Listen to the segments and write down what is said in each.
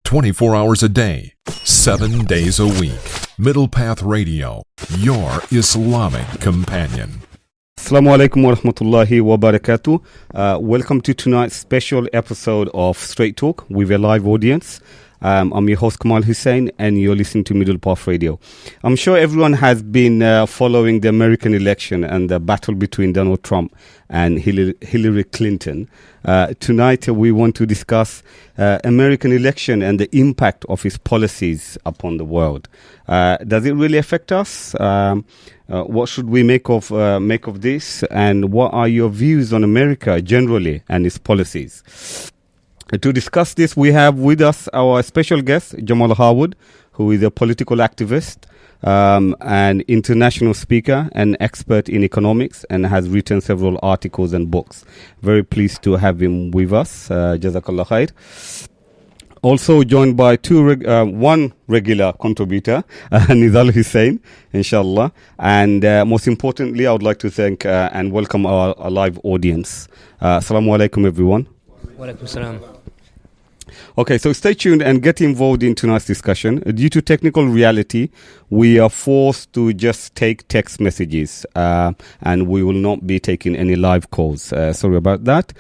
24 hours a day, 7 days a week. Middle Path Radio, your Islamic companion. Assalamu alaikum wa rahmatullahi wa barakatuh. Welcome to tonight's special episode of Straight Talk with a live audience. I'm your host Jamal Hussein, and you're listening to Middle Path Radio. I'm sure everyone has been following the American election and the battle between Donald Trump and Hillary Clinton. Tonight we want to discuss American election and the impact of his policies upon the world. Does it really affect us? What should we make of this? And what are your views on America generally and its policies? To discuss this, we have with us our special guest, Jamal Harwood, who is a political activist, an international speaker, and expert in economics, and has written several articles and books. Very pleased to have him with us. Jazakallah khair. Also joined by one regular contributor, Nizal Hussein, inshallah. And most importantly, I would like to thank and welcome our live audience. Assalamu alaikum, everyone. Wa alaikum salam. Okay, so stay tuned and get involved in tonight's discussion. Due to technical reality, we are forced to just take text messages, and we will not be taking any live calls. Sorry about that.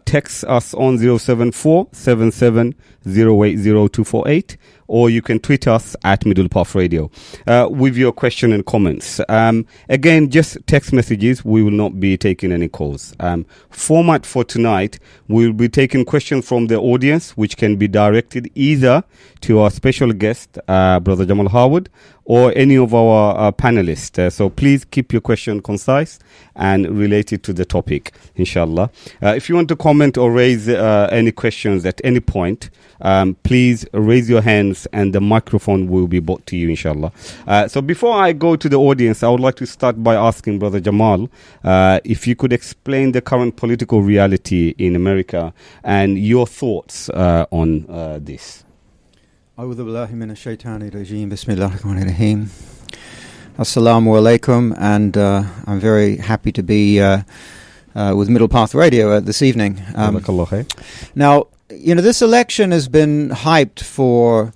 Text us on 074-77-080-248, or you can tweet us at Middle Path Radio with your question and comments. Again, just text messages. We will not be taking any calls. Format for tonight, we'll be taking questions from the audience, which can be directed either to our special guest, Brother Jamal Harwood, or any of our panelists. So please keep your question concise and related to the topic, inshallah. If you want to comment or raise any questions at any point, please raise your hands and the microphone will be brought to you, inshallah. So before I go to the audience, I would like to start by asking Brother Jamal if you could explain the current political reality in America and your thoughts on this. أعوذ بالله من الشيطان الرجيم بسم الله الرحمن الرحيم Assalamu alaikum, and I'm very happy to be with Middle Path Radio this evening. Now, this election has been hyped for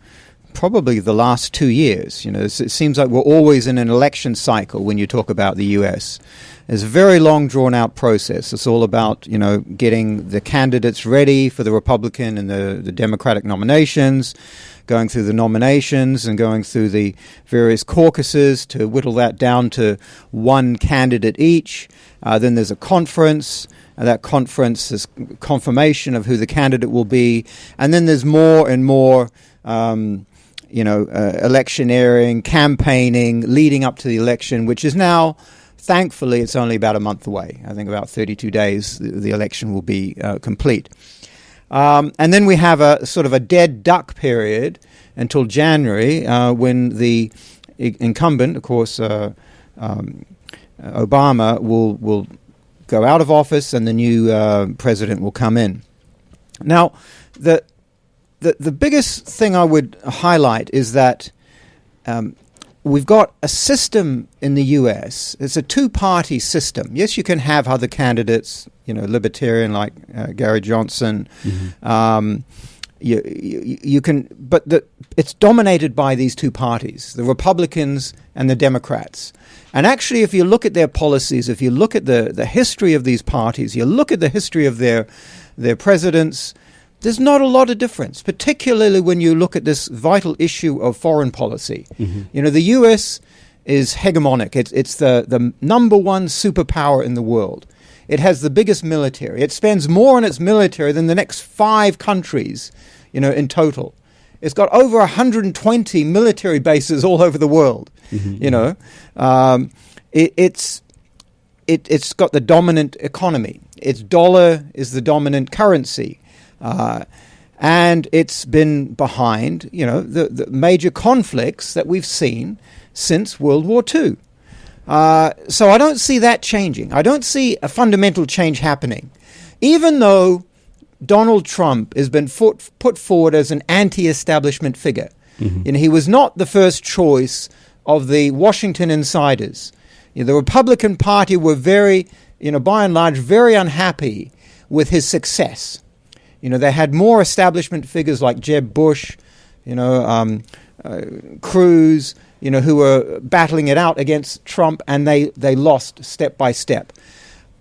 probably the last 2 years. It seems like we're always in an election cycle when you talk about the US. It's a very long, drawn-out process. It's all about, getting the candidates ready for the Republican and the Democratic nominations, going through the nominations and going through the various caucuses to whittle that down to one candidate each. Then there's a conference, and that conference is confirmation of who the candidate will be. And then there's more and more electioneering, campaigning, leading up to the election, which is now, thankfully, it's only about a month away. I think about 32 days, the election will be complete. And then we have a sort of a dead duck period until January, when the incumbent, of course, Obama, will go out of office and the new president will come in. Now, the biggest thing I would highlight is that we've got a system in the U.S. It's a two-party system. Yes, you can have other candidates, libertarian like Gary Johnson. Mm-hmm. You can, but it's dominated by these two parties, the Republicans and the Democrats. And actually, if you look at their policies, if you look at the history of these parties, you look at the history of their presidents, there's not a lot of difference, particularly when you look at this vital issue of foreign policy. Mm-hmm. The U.S. is hegemonic. It's the number one superpower in the world. It has the biggest military. It spends more on its military than the next 5 countries, in total. It's got over 120 military bases all over the world. Mm-hmm. It's got the dominant economy. Its dollar is the dominant currency. And it's been behind, the major conflicts that we've seen since World War II. So I don't see that changing. I don't see a fundamental change happening. Even though Donald Trump has been put forward as an anti-establishment figure. Mm-hmm. He was not the first choice of the Washington insiders. The Republican Party were very, by and large, very unhappy with his success. They had more establishment figures like Jeb Bush, Cruz, who were battling it out against Trump, and they lost step by step.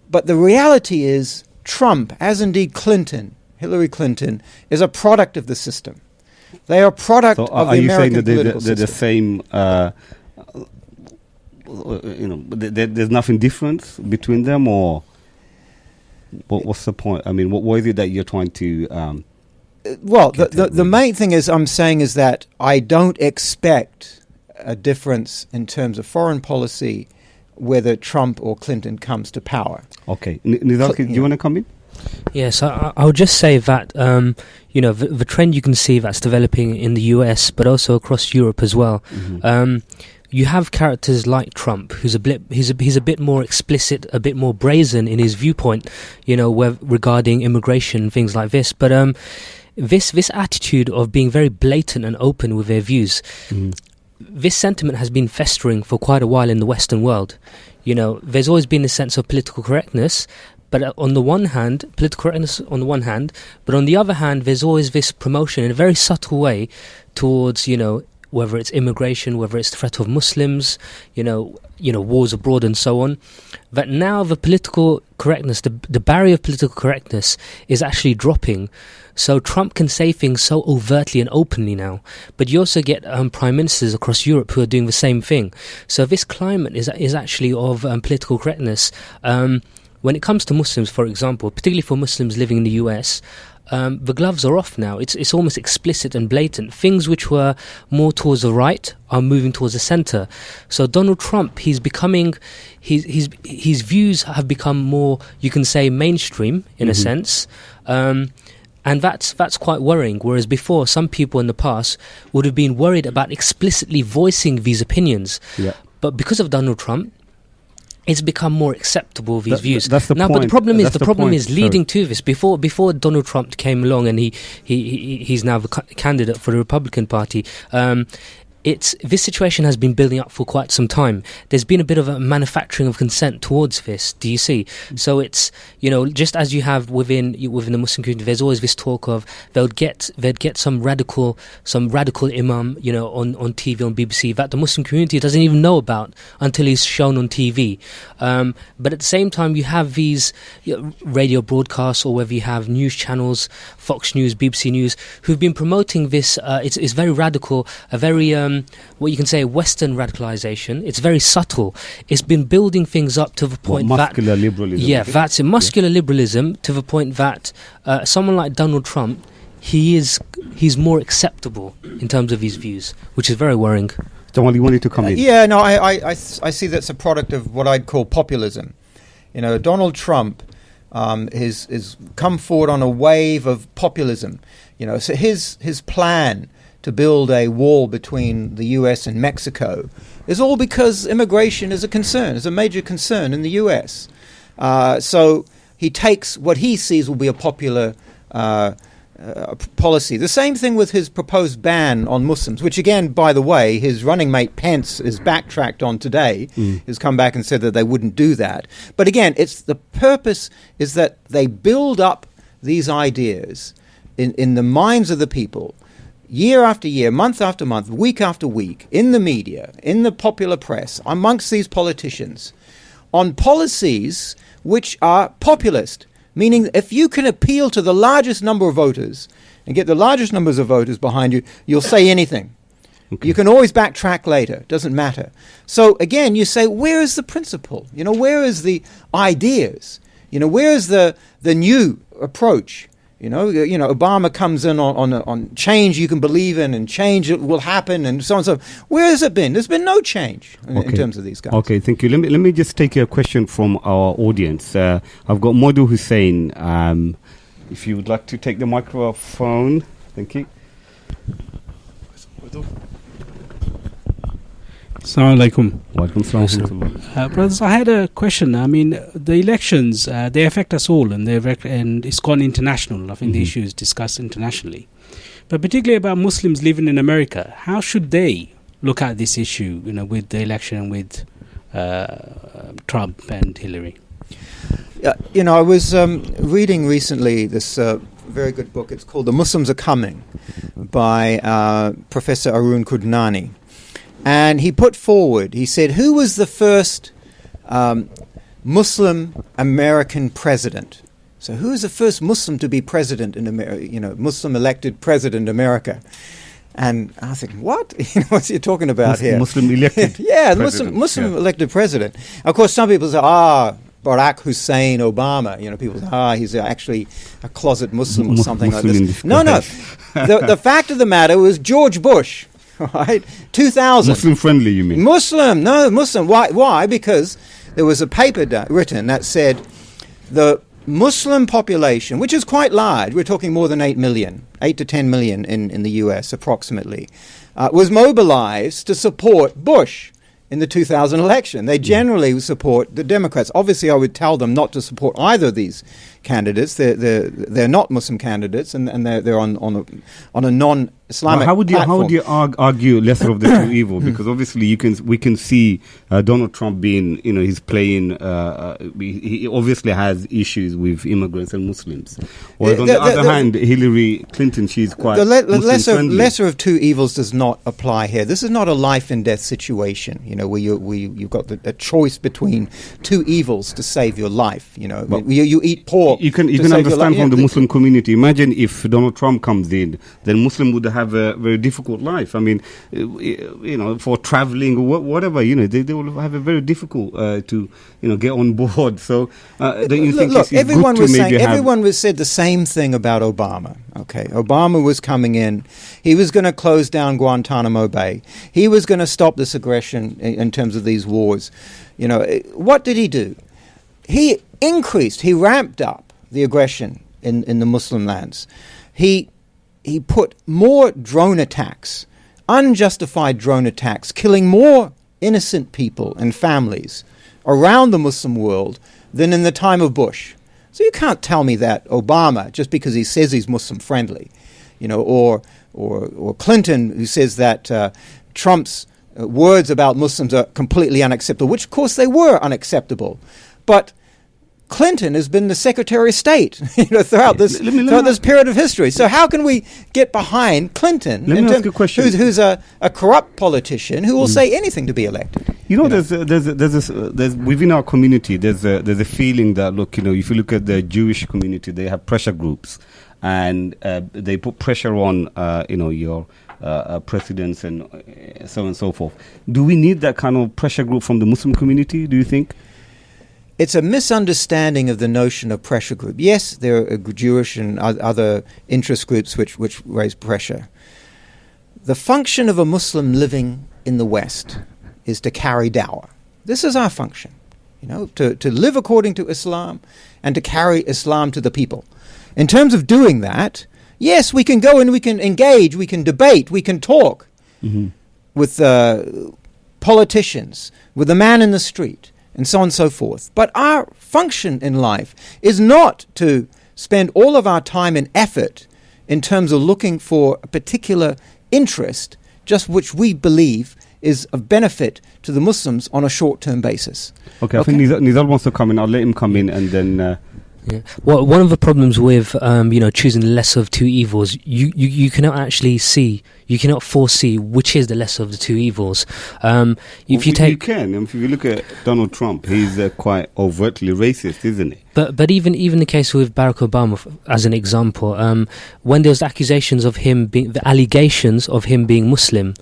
But the reality is Trump, as indeed Hillary Clinton, is a product of the system. They are a product of the American political system. Are you saying that they're the same, there's nothing different between them, or what's the point? I mean, what is it that you're trying to... the main thing I'm saying is that I don't expect a difference in terms of foreign policy whether Trump or Clinton comes to power. Okay. Nizaki, do you want to come in? Yes, I would just say that, the trend you can see that's developing in the US, but also across Europe as well. Mm-hmm. You have characters like Trump, who's a bit more explicit, a bit more brazen in his viewpoint, regarding immigration, things like this. But this attitude of being very blatant and open with their views, this sentiment has been festering for quite a while in the Western world. There's always been a sense of political correctness, but on the one hand, political correctness on the one hand, but on the other hand, there's always this promotion in a very subtle way towards, whether it's immigration, whether it's the threat of Muslims, wars abroad and so on, that now the political correctness, the barrier of political correctness is actually dropping. So Trump can say things so overtly and openly now, but you also get prime ministers across Europe who are doing the same thing. So this climate is actually of political correctness. When it comes to Muslims, for example, particularly for Muslims living in the US, the gloves are off now. It's almost explicit and blatant. Things which were more towards the right are moving towards the centre. So Donald Trump, he's becoming, his views have become more, you can say, mainstream in a sense. And that's quite worrying. Whereas before, some people in the past would have been worried about explicitly voicing these opinions. Yeah. But because of Donald Trump, it's become more acceptable, these views. That's the now, point. But the problem is leading to this. Before Donald Trump came along and he's now the candidate for the Republican Party, this situation has been building up for quite some time. There's been a bit of a manufacturing of consent towards this. Do you see? So it's just as you have within the Muslim community, there's always this talk of they'd get some radical imam on TV on BBC that the Muslim community doesn't even know about until he's shown on TV. But at the same time, you have these radio broadcasts, or whether you have news channels, Fox News, BBC News, who've been promoting this. It's very radical, a very what you can say Western radicalization. It's very subtle. It's been building things up to the point muscular liberalism. Yeah, that's it. Muscular liberalism to the point that someone like Donald Trump, he's more acceptable in terms of his views, which is very worrying. Jamal, you wanted to come in? Yeah, no, I see that's a product of what I'd call populism. Donald Trump has come forward on a wave of populism. So his plan to build a wall between the US and Mexico is all because immigration is a major concern in the US. So he takes what he sees will be a popular policy. The same thing with his proposed ban on Muslims, which again, by the way, his running mate Pence is backtracked on today. He's come back and said that they wouldn't do that. But again, the purpose is that they build up these ideas in the minds of the people, year after year, month after month, week after week, in the media, in the popular press, amongst these politicians, on policies which are populist, meaning if you can appeal to the largest number of voters and get the largest numbers of voters behind you, you'll say anything. Okay. You can always backtrack later. It doesn't matter. So again, you say, where is the principle? Where is the ideas? Where is the new approach? Obama comes in on change you can believe in, and change will happen, and so on and so forth. Where has it been? There's been no change in terms of these guys. Okay, thank you. Let me just take a question from our audience. I've got Modu Hussein. If you would like to take the microphone. Thank you. Assalamu alaikum. Welcome, brothers, I had a question. I mean, the elections, they affect us all, and it's gone international. I think the issue is discussed internationally. But particularly about Muslims living in America, how should they look at this issue, with the election, with Trump and Hillary? I was reading recently this very good book. It's called The Muslims Are Coming by Professor Arun Kudnani. And he put forward, he said, who was the first Muslim American president? So who is the first Muslim to be president in America, Muslim elected president in America? And I was thinking, what? What's he talking about here? Muslim elected yeah, president. Muslim elected president. Of course, some people say, Barack Hussein Obama. People say, he's actually a closet Muslim or something Muslim like this. No. The fact of the matter was George Bush, right? 2000. Muslim friendly, you mean? Muslim. Why? Because there was a paper written that said the Muslim population, which is quite large, we're talking more than 8 to 10 million in the US approximately, was mobilized to support Bush in the 2000 election. They generally support the Democrats. Obviously, I would tell them not to support either of these candidates. They're not Muslim candidates, and they're on a non-Islamic how would platform. you argue lesser of the two evil? Because obviously we can see Donald Trump being, he's playing. He obviously has issues with immigrants and Muslims. Whereas on the other hand, Hillary Clinton, she's quite the Muslim-friendly. lesser of two evils does not apply here. This is not a life and death situation. Where you've got a choice between two evils to save your life. You eat pork. You can understand from the Muslim community. Imagine if Donald Trump comes in, then Muslim would have a very difficult life. I mean, for traveling or whatever, they will have a very difficult to get on board. So don't you think it's everyone good to maybe everyone was said the same thing about Obama. Okay, Obama was coming in. He was going to close down Guantanamo Bay. He was going to stop this aggression in terms of these wars. What did he do? He ramped up the aggression in the Muslim lands. He put more drone attacks, unjustified drone attacks, killing more innocent people and families around the Muslim world than in the time of Bush. So you can't tell me that Obama, just because he says he's Muslim friendly, or Clinton, who says that Trump's words about Muslims are completely unacceptable, which of course they were unacceptable. But Clinton has been the Secretary of State throughout this period of history. So how can we get behind Clinton, who's a corrupt politician who will say anything to be elected? There's within our community there's a feeling that if you look at the Jewish community, they have pressure groups, and they put pressure on your presidents and so on and so forth. Do we need that kind of pressure group from the Muslim community, do you think? It's a misunderstanding of the notion of pressure group. Yes, there are Jewish and other interest groups which raise pressure. The function of a Muslim living in the West is to carry dawah. This is our function, to live according to Islam and to carry Islam to the people. In terms of doing that, yes, we can go and we can engage, we can debate, we can talk with politicians, with the man in the street, and so on and so forth. But our function in life is not to spend all of our time and effort in terms of looking for a particular interest, just which we believe is of benefit to the Muslims on a short-term basis. Okay, I think Nizal wants to come in. I'll let him come in and then... Yeah. Well, one of the problems with choosing the lesser of two evils, you cannot actually see, you cannot foresee which is the lesser of the two evils. You can. If you look at Donald Trump, he's quite overtly racist, isn't he? But even the case with Barack Obama, as an example, when there was allegations of him being Muslim,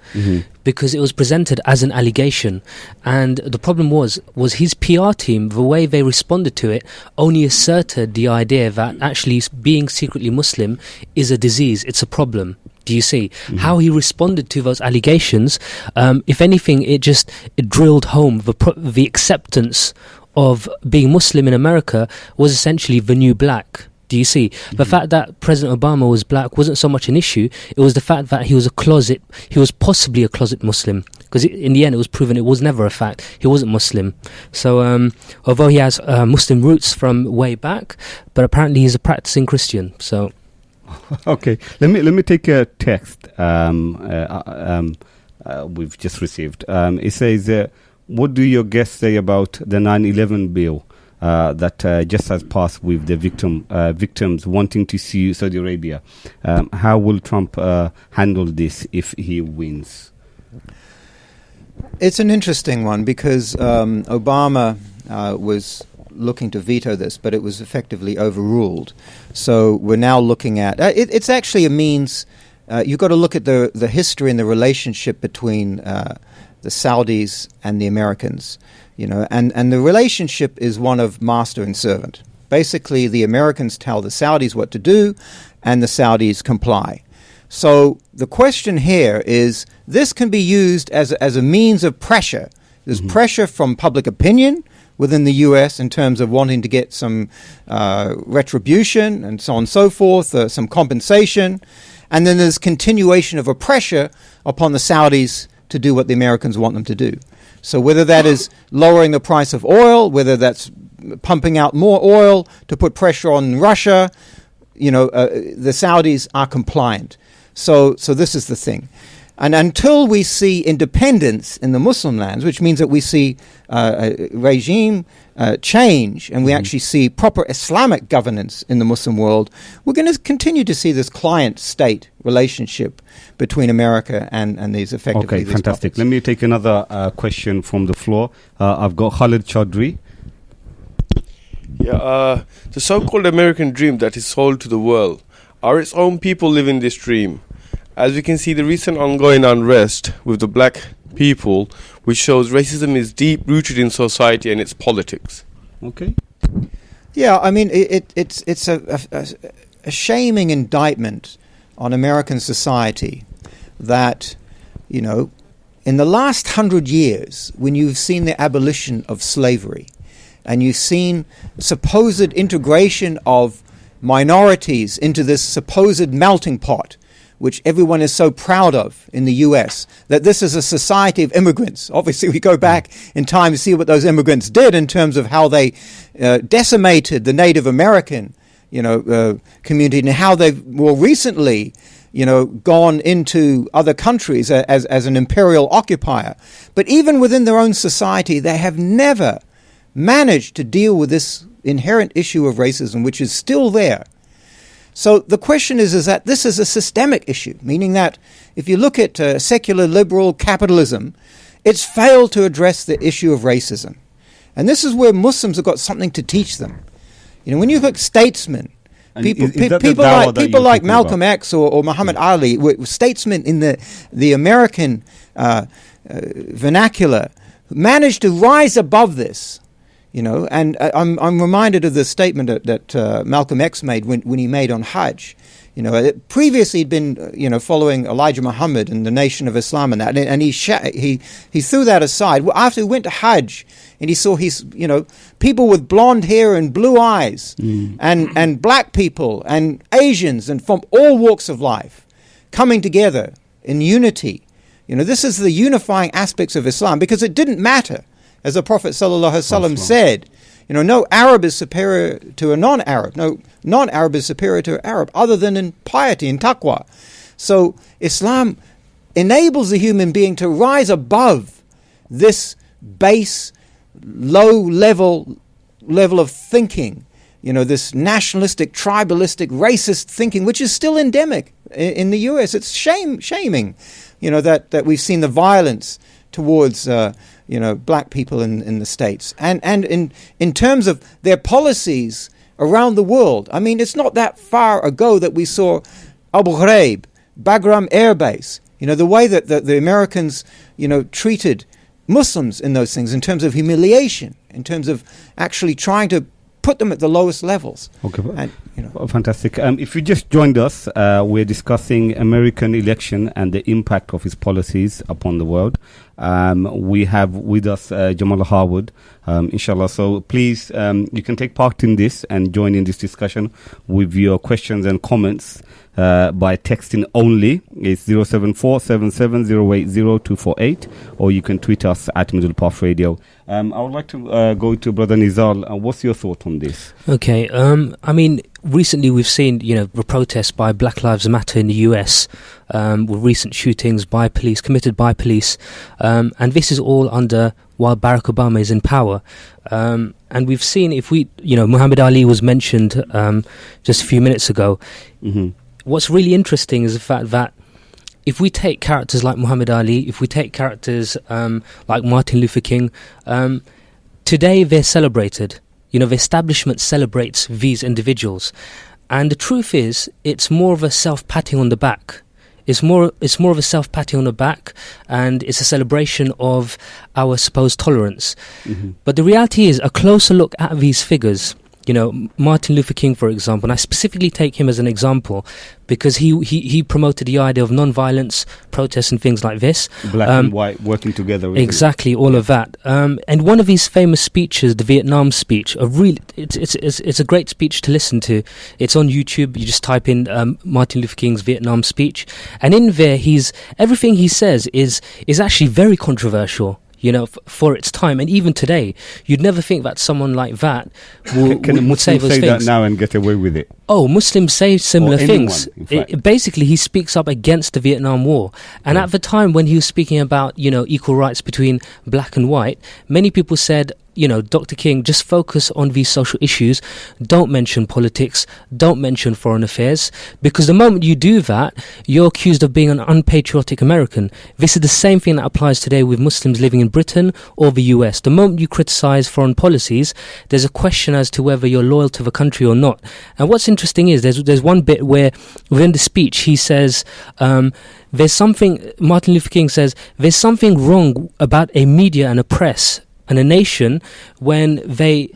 because it was presented as an allegation, and the problem was his PR team, the way they responded to it, only asserted the idea that actually being secretly Muslim is a disease, it's a problem. Do you see how he responded to those allegations? If anything, it drilled home the acceptance of being Muslim in America was essentially the new black. Do you see? The fact that President Obama was black wasn't so much an issue. It was the fact that he was possibly a closet Muslim. Because in the end, it was proven it was never a fact. He wasn't Muslim. So, although he has Muslim roots from way back, but apparently he's a practicing Christian. So, okay, let me take a text we've just received. It says, "What do your guests say about the 9/11 bill? that just has passed with the victims wanting to sue Saudi Arabia. How will Trump handle this if he wins? It's an interesting one because Obama was looking to veto this, but it was effectively overruled. So we're now looking at it's actually a means. You've got to look at the history and the relationship between the Saudis and the Americans, and the relationship is one of master and servant. Basically, the Americans tell the Saudis what to do, and the Saudis comply. So the question here is, this can be used as a means of pressure. There's pressure from public opinion within the U.S. in terms of wanting to get some retribution and so on and so forth, some compensation. And then there's continuation of a pressure upon the Saudis to do what the Americans want them to do. So whether that is lowering the price of oil, whether that's pumping out more oil to put pressure on Russia, the Saudis are compliant. So this is the thing. And until we see independence in the Muslim lands, which means that we see a regime change and we actually see proper Islamic governance in the Muslim world, we're going to continue to see this client-state relationship between America and these effectively. Okay, fantastic. Puppets. Let me take another question from the floor. I've got Khalid Chaudhry. Yeah, the so-called American dream that is sold to the world. Are its own people living this dream? As we can see, the recent ongoing unrest with the black people, which shows racism is deep-rooted in society and its politics. Okay. Yeah, I mean, it's a shaming indictment on American society that, in the last 100 years, when you've seen the abolition of slavery and you've seen supposed integration of minorities into this supposed melting pot, which everyone is so proud of in the U.S., that this is a society of immigrants. Obviously, we go back in time to see what those immigrants did in terms of how they decimated the Native American, community, and how they've more recently, gone into other countries as an imperial occupier. But even within their own society, they have never managed to deal with this inherent issue of racism, which is still there. So the question is that this is a systemic issue, meaning that if you look at secular liberal capitalism, it's failed to address the issue of racism. And this is where Muslims have got something to teach them. When you look at statesmen, people like Malcolm X or Muhammad Ali, were statesmen in the American vernacular, managed to rise above this. And I'm reminded of the statement that Malcolm X made when he made on Hajj. Previously he'd been following Elijah Muhammad and the Nation of Islam and that, and he threw that aside. After he went to Hajj and he saw people with blonde hair and blue eyes, and black people and Asians and from all walks of life coming together in unity. This is the unifying aspects of Islam, because it didn't matter. As the Prophet ﷺ said, no Arab is superior to a non-Arab. No non-Arab is superior to an Arab, other than in piety and taqwa. So Islam enables the human being to rise above this base, low level of thinking, this nationalistic, tribalistic, racist thinking, which is still endemic in the US. It's shaming, that we've seen the violence towards black people in the States. And in terms of their policies around the world, I mean, it's not that far ago that we saw Abu Ghraib, Bagram Air Base, the way that the Americans, treated Muslims in those things in terms of humiliation, in terms of actually trying to put them at the lowest levels. Okay, and, fantastic. If you just joined us, we're discussing American election and the impact of its policies upon the world. We have with us Jamal Harwood, inshallah. So please, you can take part in this and join in this discussion with your questions and comments by texting only. It's 07477080248, or you can tweet us at Middle Path Radio. I would like to go to Brother Nizal. What's your thought on this? Okay, I mean, recently we've seen, the protests by Black Lives Matter in the US, with recent shootings committed by police, and this is all while Barack Obama is in power. And we've seen, if we, Muhammad Ali was mentioned just a few minutes ago. Mm-hmm. What's really interesting is the fact that if we take characters like Muhammad Ali, if we take characters like Martin Luther King, today they're celebrated. The establishment celebrates these individuals. And the truth is, it's more of a self-patting on the back. It's more of a self-patting on the back, and it's a celebration of our supposed tolerance. Mm-hmm. But the reality is, a closer look at these figures, Martin Luther King, for example, and I specifically take him as an example because he promoted the idea of non-violence, protests and things like this. Black and white working together. Exactly, all of that. And one of his famous speeches, the Vietnam speech, it's a great speech to listen to. It's on YouTube. You just type in Martin Luther King's Vietnam speech. And in there, everything he says is actually very controversial. For its time, and even today, you'd never think that someone like that would say those things. That now and get away with it? Oh, Muslims say similar things. Anyone, Basically, he speaks up against the Vietnam War. And at the time when he was speaking about, equal rights between black and white, many people said, Dr. King, just focus on these social issues. Don't mention politics. Don't mention foreign affairs. Because the moment you do that, you're accused of being an unpatriotic American. This is the same thing that applies today with Muslims living in Britain or the US. The moment you criticize foreign policies, there's a question as to whether you're loyal to the country or not. And what's interesting is there's one bit where within the speech he says, Martin Luther King says, there's something wrong about a media and a press and a nation when they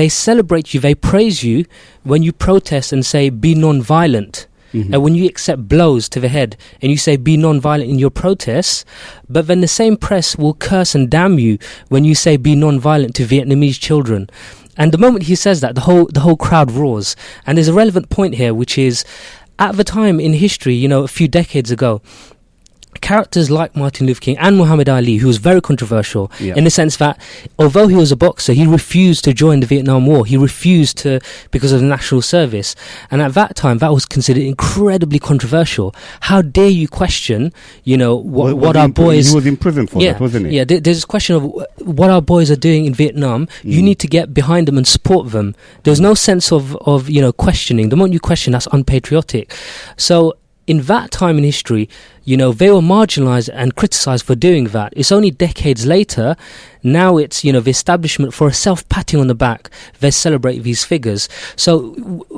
celebrate you, they praise you when you protest and say be non-violent. Mm-hmm. And when you accept blows to the head and you say be non-violent in your protests, but then the same press will curse and damn you when you say be non-violent to Vietnamese children. And the moment he says that, the whole crowd roars. And there's a relevant point here, which is at the time in history, a few decades ago, characters like Martin Luther King and Muhammad Ali, who was very controversial in the sense that although he was a boxer, he refused to join the Vietnam War. He refused to because of the national service. And at that time, that was considered incredibly controversial. How dare you question, what our boys... He was in prison for that, wasn't he? Yeah, there's this question of what our boys are doing in Vietnam. You need to get behind them and support them. There's no sense of questioning. The moment you question, that's unpatriotic. So in that time in history, they were marginalized and criticized for doing that. It's only decades later, now it's, the establishment for a self-patting on the back. They celebrate these figures. So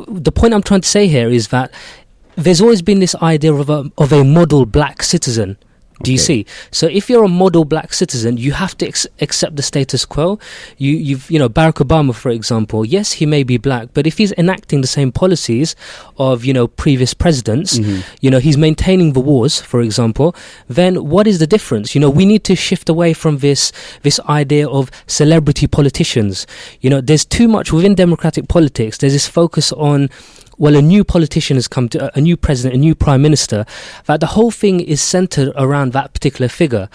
the point I'm trying to say here is that there's always been this idea of a model black citizen. Do you see? So if you're a model black citizen, you have to accept the status quo. You've Barack Obama, for example. Yes, he may be black, but if he's enacting the same policies of previous presidents, he's maintaining the wars, for example. Then what is the difference? We need to shift away from this idea of celebrity politicians. There's too much within democratic politics. There's this focus on, well, a new politician has come to, a new president, a new prime minister, that the whole thing is centered around that particular figure.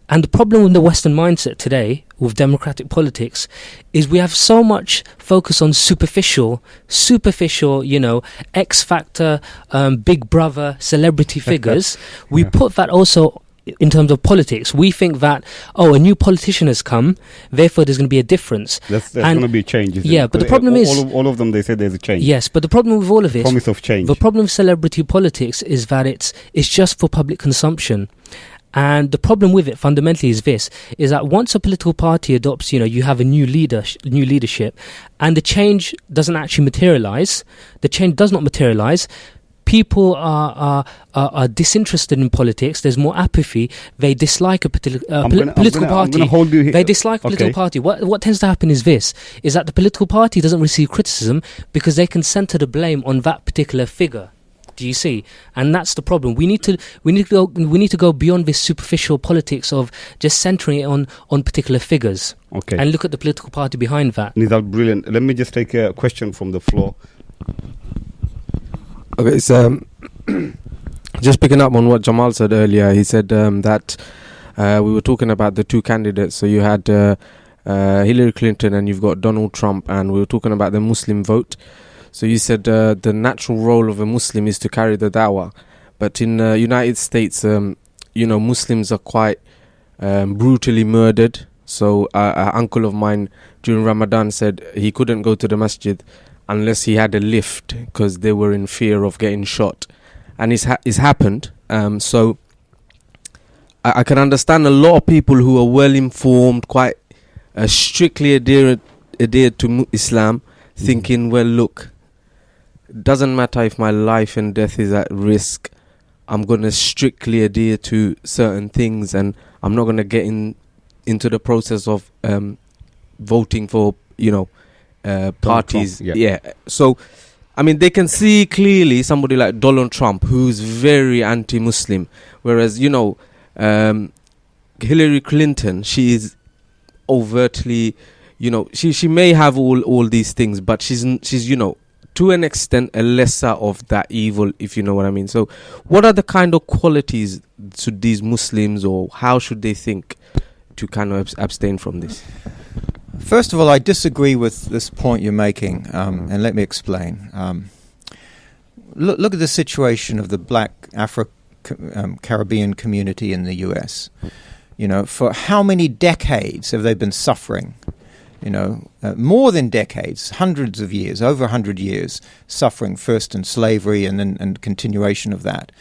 And the problem with the Western mindset today, with democratic politics, is we have so much focus on superficial, X Factor, Big Brother, celebrity figures. We put that also in terms of politics. We think that, a new politician has come, therefore there's going to be a difference. There's going to be changes. Yeah, but the problem is... All of them, they say there's a change. Yes, but the problem with all of this... Promise of change. The problem with celebrity politics is that it's just for public consumption. And the problem with it fundamentally is this, is that once a political party adopts, you have a new leadership, and the change doesn't actually materialize, people are disinterested in politics. There's more apathy. They dislike a political party. They dislike a political party. What tends to happen is that the political party doesn't receive criticism because they can center the blame on that particular figure. Do you see? And that's the problem. We need to go beyond this superficial politics of just centering it on particular figures. Okay. And look at the political party behind that. Nizal, brilliant. Let me just take a question from the floor. Okay, so just picking up on what Jamal said earlier, he said that we were talking about the two candidates. So you had Hillary Clinton and you've got Donald Trump, and we were talking about the Muslim vote. So you said the natural role of a Muslim is to carry the dawah. But in the United States, Muslims are quite brutally murdered. So an uncle of mine during Ramadan said he couldn't go to the masjid unless he had a lift because they were in fear of getting shot. And it's happened. So I can understand a lot of people who are well informed, quite strictly adhered to Islam, thinking, well, look, doesn't matter if my life and death is at risk. I'm going to strictly adhere to certain things, and I'm not going to get into the process of voting for, parties. Trump, yeah. So, I mean, they can see clearly somebody like Donald Trump, who's very anti-Muslim, whereas, Hillary Clinton, she is overtly, she may have all these things, but she's to an extent a lesser of that evil, if you know what I mean. So what are the kind of qualities to these Muslims, or how should they think to kind of abstain from this? First of all, I disagree with this point you're making, and let me explain. Look at the situation of the black Caribbean community in the U.S. For how many decades have they been suffering? More than decades, hundreds of years, over 100 years, suffering first in slavery and then continuation of that.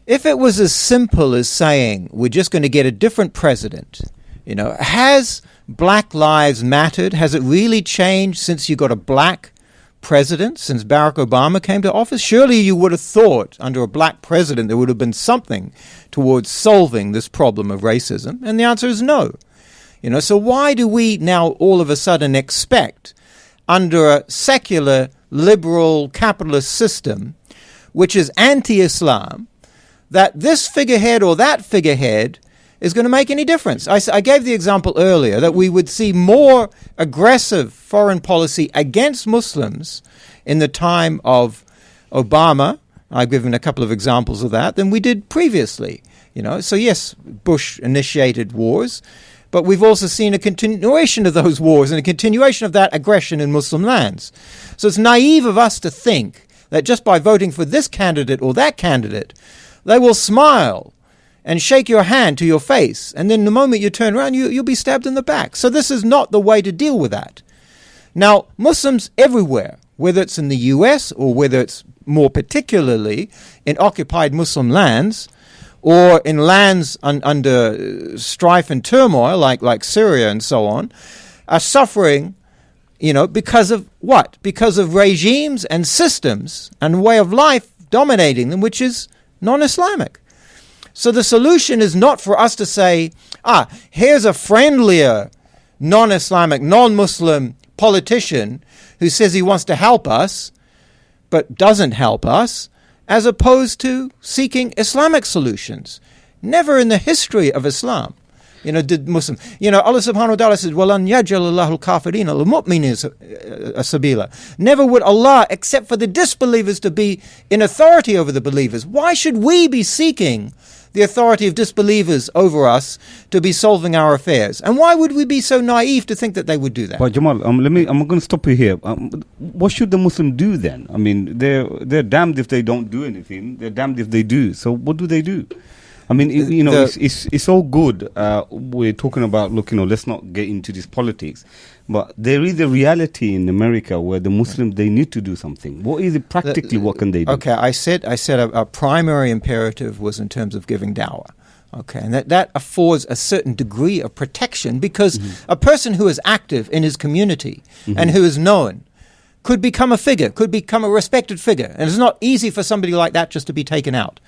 If it was as simple as saying we're just going to get a different president, has black lives mattered? Has it really changed since you got a black president, since Barack Obama came to office? Surely you would have thought under a black president there would have been something towards solving this problem of racism, and the answer is no. So why do we now all of a sudden expect, under a secular, liberal, capitalist system, which is anti-Islam, that this figurehead or that figurehead is going to make any difference? I gave the example earlier that we would see more aggressive foreign policy against Muslims in the time of Obama. I've given a couple of examples of that than we did previously. So yes, Bush initiated wars, but we've also seen a continuation of those wars and a continuation of that aggression in Muslim lands. So it's naive of us to think that just by voting for this candidate or that candidate, they will smile and shake your hand to your face, and then the moment you turn around, you'll be stabbed in the back. So this is not the way to deal with that. Now, Muslims everywhere, whether it's in the US or whether it's more particularly in occupied Muslim lands, or in lands under strife and turmoil, like Syria and so on, are suffering, because of what? Because of regimes and systems and way of life dominating them, which is non-Islamic. So the solution is not for us to say, here's a friendlier, non-Islamic, non-Muslim politician who says he wants to help us, but doesn't help us, as opposed to seeking Islamic solutions. Never in the history of Islam, did Muslim. Allah subhanahu wa ta'ala says, وَلَنْ يَجْعَلَ اللَّهُ الْكَافِرِينَ لِلْمُؤْمِنِينَ sabila. Never would Allah, except for the disbelievers, to be in authority over the believers. Why should we be seeking the authority of disbelievers over us to be solving our affairs? And why would we be so naive to think that they would do that? But Jamal, I'm going to stop you here. What should the Muslim do then? I mean, they're damned if they don't do anything. They're damned if they do. So what do they do? I mean, it's all good. We're talking about, let's not get into this politics. But there is a reality in America where the Muslims, they need to do something. What is it practically? What can they do? Okay, I said a primary imperative was in terms of giving dawah. Okay, and that affords a certain degree of protection because a person who is active in his community and who is known could become a figure, could become a respected figure. And it's not easy for somebody like that just to be taken out.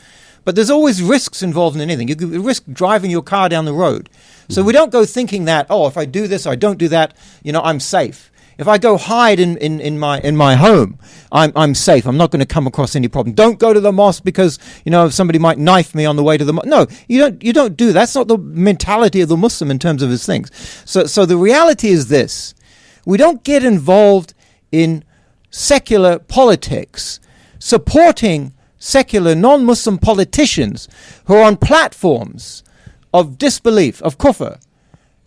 But there's always risks involved in anything. You could risk driving your car down the road. So we don't go thinking that, if I do this or I don't do that, I'm safe. If I go hide in my home, I'm safe. I'm not going to come across any problem. Don't go to the mosque because somebody might knife me on the way to the mosque. No, you don't do that. That's not the mentality of the Muslim in terms of his things. So the reality is this: we don't get involved in secular politics, supporting secular non-Muslim politicians who are on platforms of disbelief, of kufr,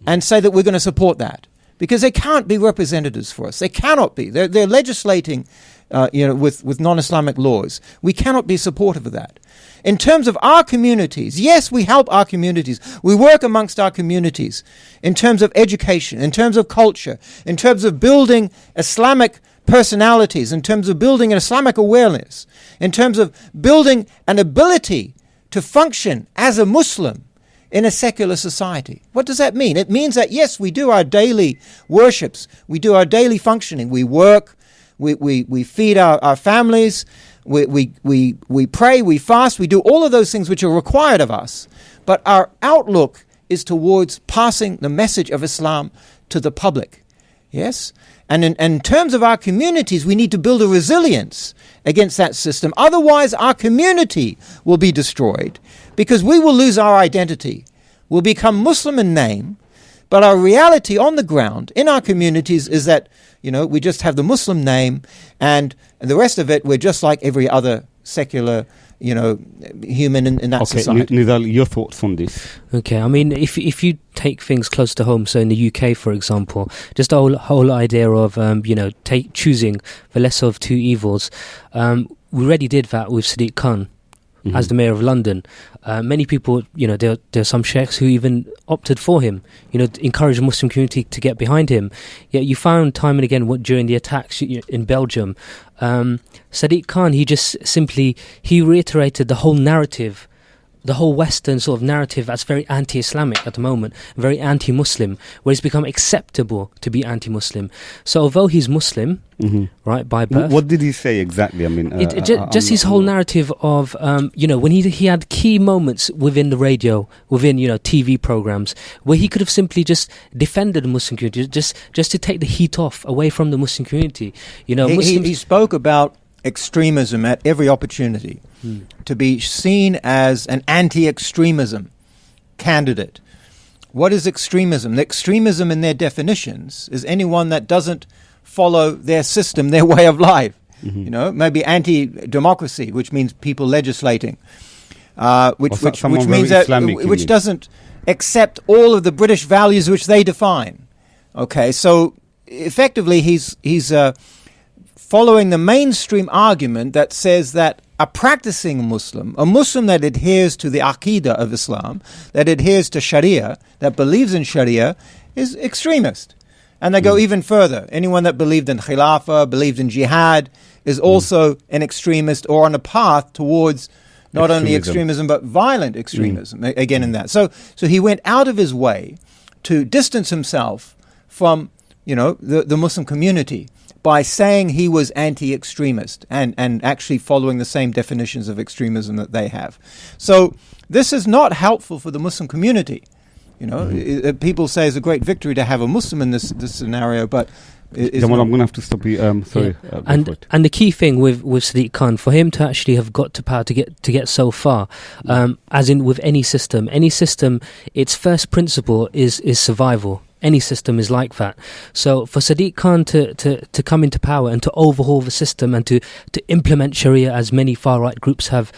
and say that we're going to support that. Because they can't be representatives for us. They cannot be. They're legislating with non-Islamic laws. We cannot be supportive of that. In terms of our communities, yes, we help our communities. We work amongst our communities in terms of education, in terms of culture, in terms of building Islamic personalities, in terms of building an Islamic awareness, in terms of building an ability to function as a Muslim in a secular society. What does that mean? It means that, yes, we do our daily worships, we do our daily functioning, we work, we feed our families, we pray, we fast, we do all of those things which are required of us. But our outlook is towards passing the message of Islam to the public. Yes? And in terms of our communities, we need to build a resilience against that system. Otherwise, our community will be destroyed because we will lose our identity. We'll become Muslim in name, but our reality on the ground in our communities is that, we just have the Muslim name and the rest of it, we're just like every other secular human in that society. Nizal, your thoughts on this? Okay, I mean, if you take things close to home, so in the UK, for example, just the whole idea of choosing the lesser of two evils, we already did that with Sadiq Khan as the mayor of London. Many people, there are some sheikhs who even opted for him, encourage the Muslim community to get behind him. Yet you found time and again during the attacks in Belgium, Sadiq Khan, he reiterated the whole narrative, the whole Western sort of narrative that's very anti-Islamic at the moment, very anti-Muslim, where it's become acceptable to be anti-Muslim. So although he's Muslim, right, by birth... What did he say exactly? I mean... just his whole narrative of, when he had key moments within the radio, within, TV programs, where he could have simply just defended the Muslim community, just to take the heat off away from the Muslim community. He spoke about extremism at every opportunity, to be seen as an anti-extremism candidate. What is extremism? The extremism in their definitions is anyone that doesn't follow their system, their way of life. Maybe anti-democracy, which means people legislating, which means that which doesn't accept all of the British values which they define. Okay, so effectively he's following the mainstream argument that says that a practicing Muslim, a Muslim that adheres to the Aqidah of Islam, that adheres to Sharia, that believes in Sharia, is extremist. And they go even further. Anyone that believed in Khilafah, believed in Jihad, is also an extremist or on a path towards not only extremism but violent extremism, again in that. So he went out of his way to distance himself from, the Muslim community, by saying he was anti-extremist and actually following the same definitions of extremism that they have. So this is not helpful for the Muslim community. People say it's a great victory to have a Muslim in this scenario, but... Jamal, I'm going to have to stop you. Sorry. Yeah. And the key thing with Sadiq Khan, for him to actually have got to power to get so far, as in with any system, its first principle is survival. Any system is like that. So for Sadiq Khan to come into power and to overhaul the system and to implement Sharia, as many far-right groups have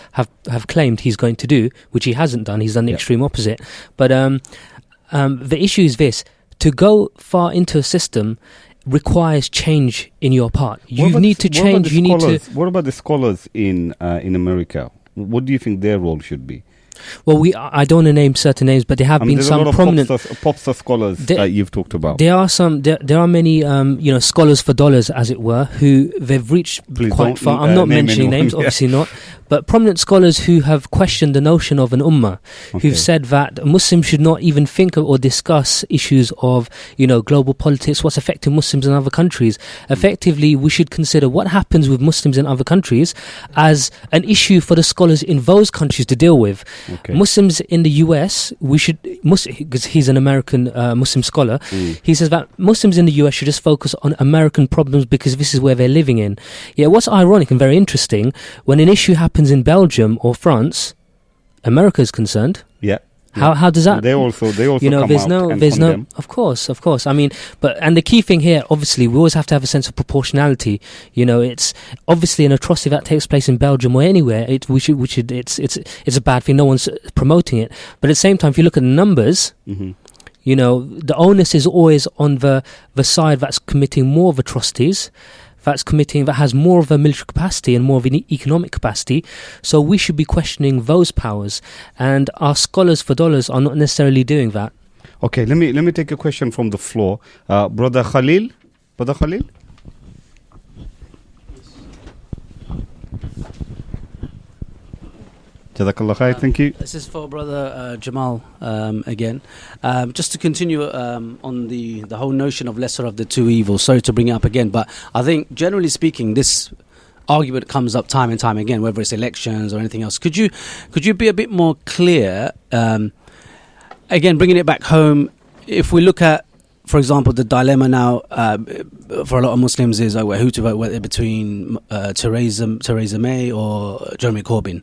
claimed he's going to do, which he hasn't done, he's done the extreme opposite. But the issue is this: to go far into a system requires change in your part. You need to change. What about the scholars in America? What do you think their role should be? Well, I don't want to name certain names, but there have been some prominent popstar scholars that you've talked about. There are many scholars for dollars, as it were, who they've reached quite far. I'm not mentioning names, obviously not, but prominent scholars who have questioned the notion of an ummah, who've said that Muslims should not even think of or discuss issues of global politics, what's affecting Muslims in other countries. Effectively, we should consider what happens with Muslims in other countries as an issue for the scholars in those countries to deal with. Muslims in the US, because he's an American Muslim scholar, he says that Muslims in the US should just focus on American problems because this is where they're living in. Yeah, what's ironic and very interesting, when an issue happens in Belgium or France, America is concerned. Yeah. How does that? They also there's no. Of course. I mean, and the key thing here, obviously, we always have to have a sense of proportionality. It's obviously an atrocity that takes place in Belgium or anywhere. It's a bad thing. No one's promoting it. But at the same time, if you look at the numbers, the onus is always on the side that's committing more of atrocities. that has more of a military capacity and more of an economic capacity. So we should be questioning those powers, and our scholars for dollars are not necessarily doing that. Okay, let me take a question from the floor. Brother Khalil? Jazakallah khair, thank you. This is for Brother Jamal again. Just to continue on the whole notion of lesser of the two evils. Sorry to bring it up again, but I think generally speaking, this argument comes up time and time again, whether it's elections or anything else. Could you be a bit more clear? Again, bringing it back home, if we look at, for example, the dilemma now for a lot of Muslims is who to vote, whether between Theresa May or Jeremy Corbyn.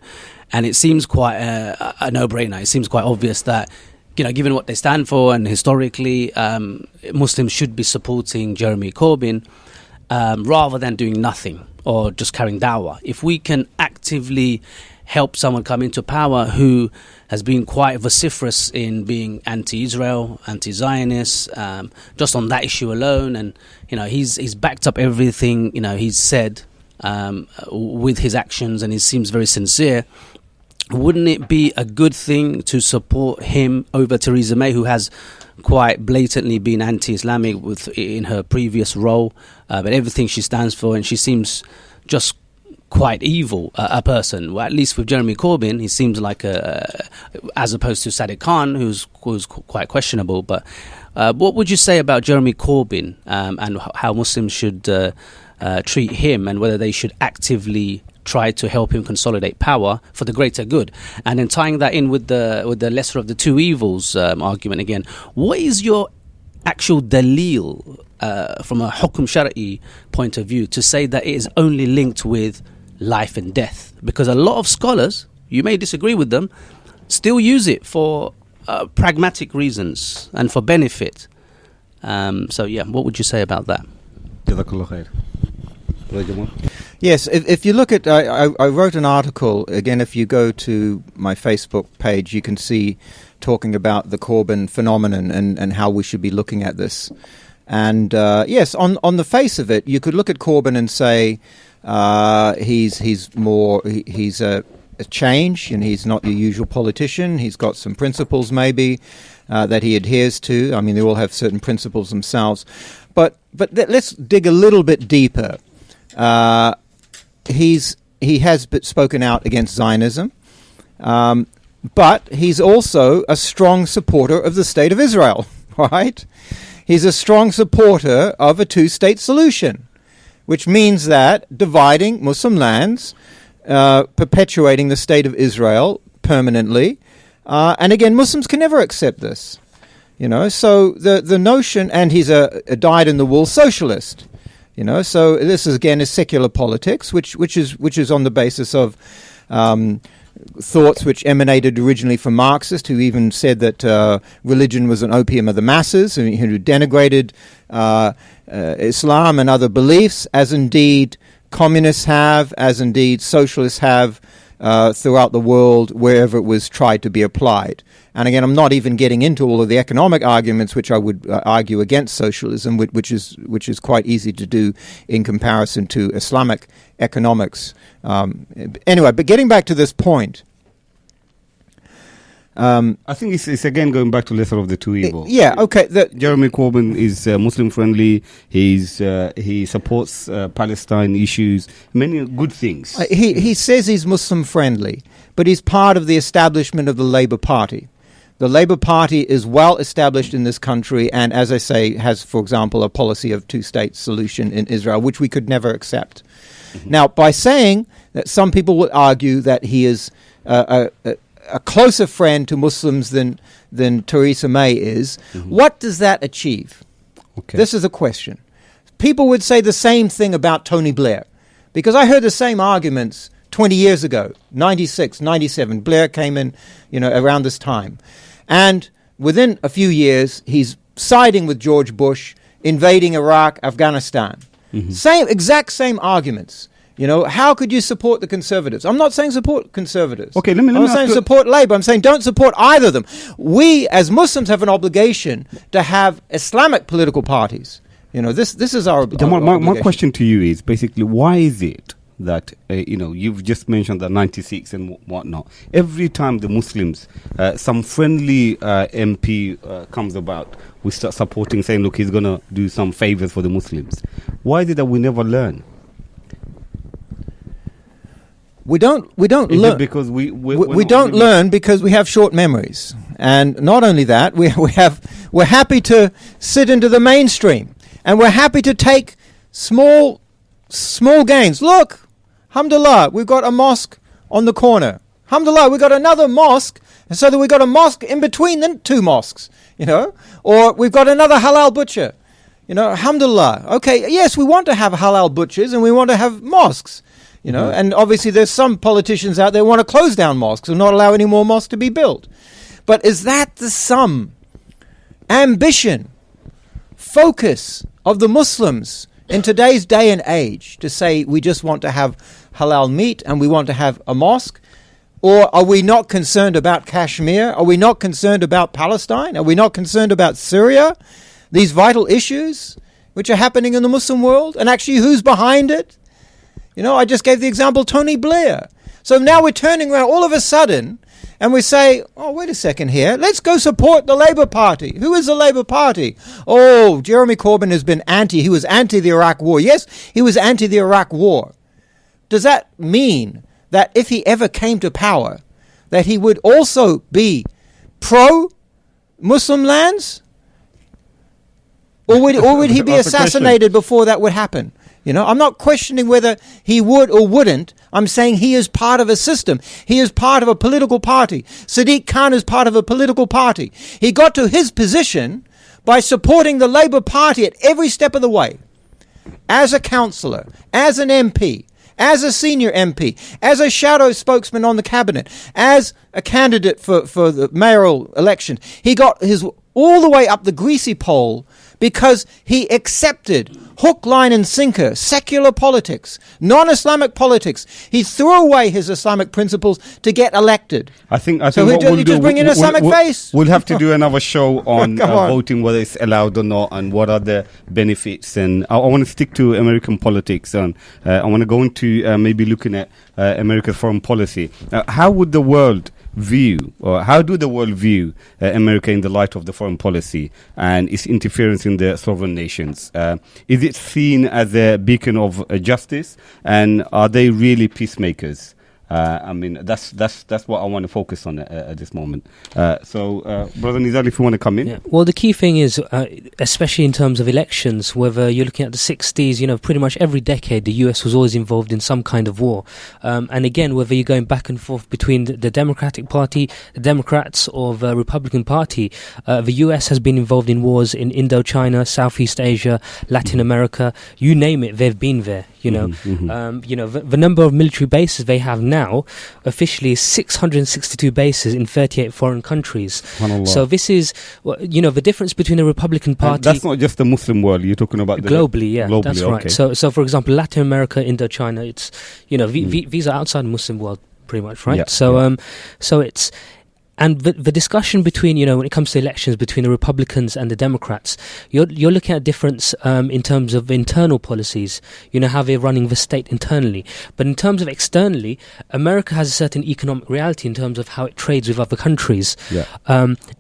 And it seems quite a no-brainer. It seems quite obvious that, given what they stand for and historically, Muslims should be supporting Jeremy Corbyn rather than doing nothing or just carrying dawah. If we can actively help someone come into power who has been quite vociferous in being anti-Israel, anti-Zionist, just on that issue alone, and he's backed up everything he's said with his actions, and he seems very sincere. Wouldn't it be a good thing to support him over Theresa May, who has quite blatantly been anti-Islamic in her previous role, but everything she stands for, and she seems just quite evil a person. Well, at least with Jeremy Corbyn, he seems like as opposed to Sadiq Khan, who's quite questionable. But what would you say about Jeremy Corbyn and how Muslims should treat him, and whether they should actively try to help him consolidate power for the greater good? And then tying that in with the lesser of the two evils argument again, what is your actual dalil from a hukum shari'i point of view to say that it is only linked with life and death? Because a lot of scholars, you may disagree with them, still use it for pragmatic reasons and for benefit. What would you say about that? Jazakallah khair. Brother Jamal? Yes, if you look at, I wrote an article, again, if you go to my Facebook page, you can see talking about the Corbyn phenomenon and how we should be looking at this. And yes, on the face of it, you could look at Corbyn and say he's a change, and he's not your usual politician. He's got some principles maybe that he adheres to. I mean, they all have certain principles themselves. But let's dig a little bit deeper. He has spoken out against Zionism, but he's also a strong supporter of the State of Israel, right? He's a strong supporter of a two-state solution, which means that dividing Muslim lands, perpetuating the State of Israel permanently, and again, Muslims can never accept this, So the notion, and he's a dyed-in-the-wool socialist. So this is again is secular politics, which is on the basis of thoughts which emanated originally from Marxists, who even said that religion was an opium of the masses, and who denigrated Islam and other beliefs, as indeed communists have, as indeed socialists have throughout the world, wherever it was tried to be applied. And again, I'm not even getting into all of the economic arguments which I would argue against socialism, which is quite easy to do in comparison to Islamic economics. Anyway, but getting back to this point, I think it's again going back to lesser of the two evils. Yeah, okay. Jeremy Corbyn is Muslim friendly. He supports Palestine issues, many good things. He says he's Muslim friendly, but he's part of the establishment of the Labour Party. The Labour Party is well established in this country, and as I say, has, for example, a policy of two-state solution in Israel, which we could never accept. Mm-hmm. Now, by saying that, some people would argue that he is a closer friend to Muslims than Theresa May is. Mm-hmm. What does that achieve? Okay. This is a question. People would say the same thing about Tony Blair, because I heard the same arguments 20 years ago, 96, 97. Blair came in, around this time. And within a few years, he's siding with George Bush, invading Iraq, Afghanistan. Mm-hmm. Exact same arguments. How could you support the Conservatives? I'm not saying support Conservatives. Okay, I'm not saying support Labour. I'm saying don't support either of them. We, as Muslims, have an obligation to have Islamic political parties. This is our. Jamal, our my question to you is basically, why is it that you've just mentioned the 96 and whatnot? Every time the Muslims, some friendly MP comes about, we start supporting, saying, look, he's going to do some favors for the Muslims. Why is it that we never learn? We don't learn because we don't learn because we have short memories, and not only that, we're happy to sit into the mainstream, and we're happy to take small gains. Look, alhamdulillah, we've got a mosque on the corner. Alhamdulillah, we've got another mosque, and so that we've got a mosque in between the two mosques, or we've got another halal butcher, alhamdulillah. Okay, yes, we want to have halal butchers and we want to have mosques. And obviously there's some politicians out there who want to close down mosques and not allow any more mosques to be built. But is that the sum, ambition, focus of the Muslims in today's day and age to say we just want to have halal meat and we want to have a mosque? Or are we not concerned about Kashmir? Are we not concerned about Palestine? Are we not concerned about Syria? These vital issues which are happening in the Muslim world? And actually who's behind it? I just gave the example Tony Blair. So now we're turning around all of a sudden and we say, oh, wait a second here. Let's go support the Labour Party. Who is the Labour Party? Oh, Jeremy Corbyn has been he was anti the Iraq war. Yes, he was anti the Iraq war. Does that mean that if he ever came to power, that he would also be pro-Muslim lands? Or would he be assassinated before that would happen? I'm not questioning whether he would or wouldn't. I'm saying he is part of a system. He is part of a political party. Sadiq Khan is part of a political party. He got to his position by supporting the Labour Party at every step of the way. As a councillor, as an MP, as a senior MP, as a shadow spokesman on the cabinet, as a candidate for the mayoral election. He got all the way up the greasy pole because he accepted hook, line and sinker, secular politics, non-Islamic politics. He threw away his Islamic principles to get elected. I think so what we'll he just bring in Islamic face. We'll have to do another show on voting, whether it's allowed or not, and what are the benefits. And I want to stick to American politics, and I want to go into maybe looking at America's foreign policy. How would the world view, or how do the world view America in the light of the foreign policy and its interference in the sovereign nations? Is it seen as a beacon of justice, and are they really peacemakers? That's what I want to focus on at this moment. So, Brother Nizar, if you want to come in. Yeah. Well, the key thing is, especially in terms of elections, whether you're looking at the 60s, pretty much every decade, the US was always involved in some kind of war. And again, whether you're going back and forth between the Democratic Party, the Democrats, or the Republican Party, the US has been involved in wars in Indochina, Southeast Asia, Latin America, you name it, they've been there. The number of military bases they have now officially is 662 bases in 38 foreign countries. So this is, the difference between the Republican Party. That's not just the Muslim world. You're talking about globally, yeah, globally, that's right. Okay. So for example, Latin America, Indochina, it's these are outside the Muslim world, pretty much, right? Yeah, so it's. And the discussion between, when it comes to elections between the Republicans and the Democrats, you're looking at difference in terms of internal policies, how they're running the state internally. But in terms of externally, America has a certain economic reality in terms of how it trades with other countries. Yeah.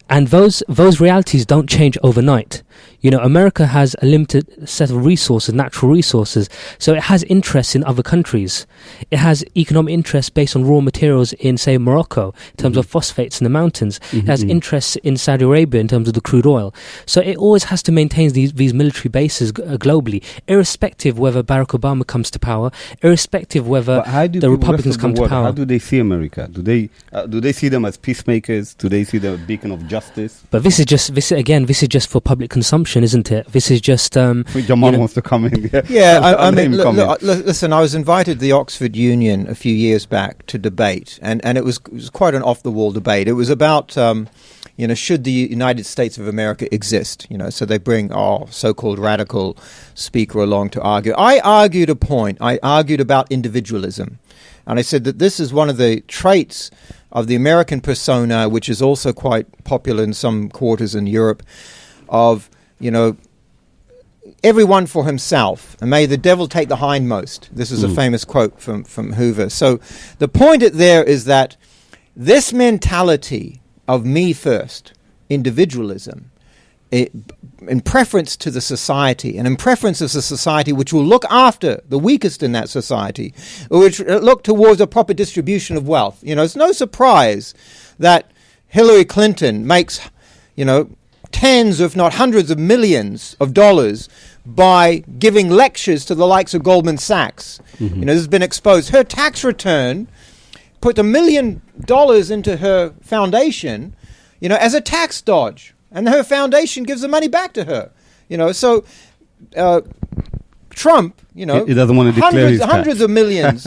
And those realities don't change overnight. America has a limited set of resources, natural resources, so it has interests in other countries. It has economic interests based on raw materials in, say, Morocco, in terms of phosphates in the mountains. It has interests in Saudi Arabia in terms of the crude oil. So it always has to maintain these military bases globally, irrespective whether Barack Obama comes to power, irrespective whether the Republicans come to power. How do they see America? Do they see them as peacemakers? Do they see them as a beacon of justice? But this is just for public consumption, isn't it? This is just Jamal wants to come in. Yeah, listen, I was invited to the Oxford Union a few years back to debate, and it was quite an off-the-wall debate. It was about should the United States of America exist? So they bring our so-called radical speaker along to argue. I argued a point. I argued about individualism, and I said that this is one of the traits of the American persona, which is also quite popular in some quarters in Europe, of everyone for himself, and may the devil take the hindmost. This is a famous quote from Hoover. So the point there is that this mentality of me first, individualism, in preference to the society, and in preference of the society which will look after the weakest in that society, which look towards a proper distribution of wealth. It's no surprise that Hillary Clinton makes, tens, if not hundreds of millions of dollars by giving lectures to the likes of Goldman Sachs. This has been exposed. Her tax return put $1 million into her foundation, as a tax dodge. And her foundation gives the money back to her. So Trump, he doesn't want to declare his hundreds of millions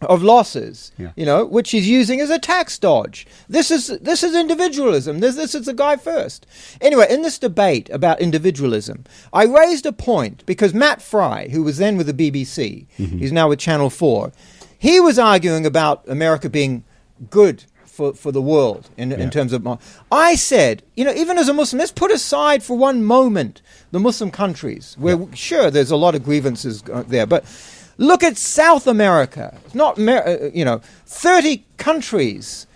of losses, which he's using as a tax dodge. This is individualism. This is the guy first. Anyway, in this debate about individualism, I raised a point because Matt Fry, who was then with the BBC, he's now with Channel 4, he was arguing about America being good for the world in terms of... I said, even as a Muslim, let's put aside for one moment the Muslim countries, where sure, there's a lot of grievances there, but look at South America. It's not, 30 countries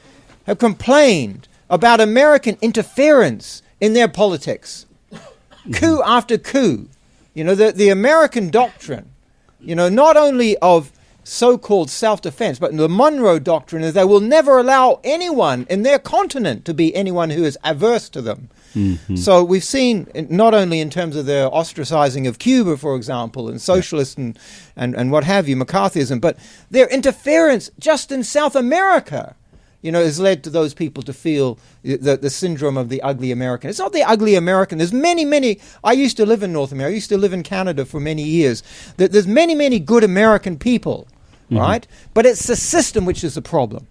have complained about American interference in their politics. Coup after coup. The American doctrine, not only of so-called self-defense, but the Monroe Doctrine is they will never allow anyone in their continent to be anyone who is averse to them. So we've seen, not only in terms of their ostracizing of Cuba, for example, and socialist and what have you, McCarthyism, but their interference just in South America, has led to those people to feel the syndrome of the ugly American. It's not the ugly American. There's many, I used to live in North America. I used to live in Canada for many years. There's many good American people, right? But it's the system which is the problem.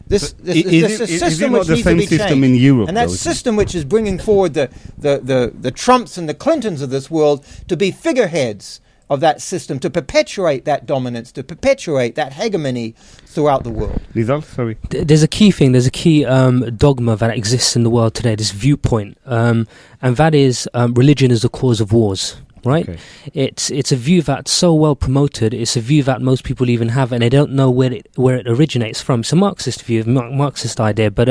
This system which needs to be changed. In Europe, and that system which is bringing forward the Trumps and the Clintons of this world to be figureheads of that system, to perpetuate that dominance, to perpetuate that hegemony throughout the world. Nizal, sorry. There's a key thing, there's a key dogma that exists in the world today, this viewpoint, and that is religion is the cause of wars. Right, it's a view that's so well promoted. It's a view that most people even have, and they don't know where it originates from. It's a Marxist view, Marxist idea, but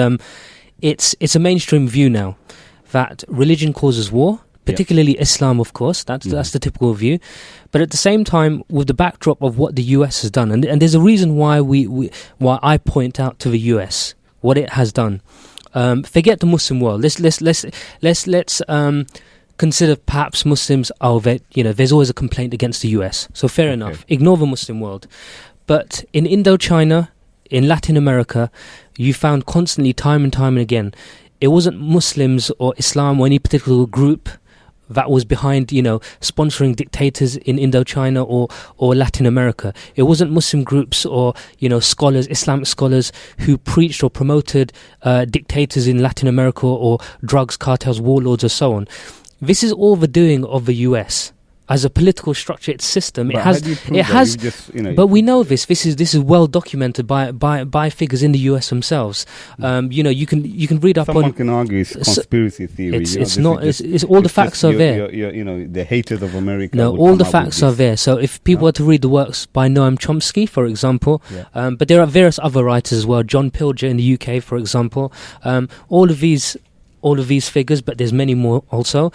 it's a mainstream view now that religion causes war, particularly Islam, of course. That's the typical view. But at the same time, with the backdrop of what the US has done, and there's a reason why why I point out to the US what it has done. Forget the Muslim world. Let's consider perhaps Muslims there's always a complaint against the US. So fair enough. Ignore the Muslim world. But in Indochina, in Latin America, you found constantly, time and time and again, it wasn't Muslims or Islam or any particular group that was behind, sponsoring dictators in Indochina or Latin America. It wasn't Muslim groups or, scholars, Islamic scholars who preached or promoted dictators in Latin America or drugs, cartels, warlords or so on. This is all the doing of the US as a political structure, its system. But we know this. This is well documented by figures in the US themselves. You can read up Someone on. Can argue it's conspiracy theory. It's not. It's all the facts are there. The haters of America. No, all the facts are there. So if people were to read the works by Noam Chomsky, for example, but there are various other writers as well. John Pilger in the UK, for example. All of these figures, but there's many more also.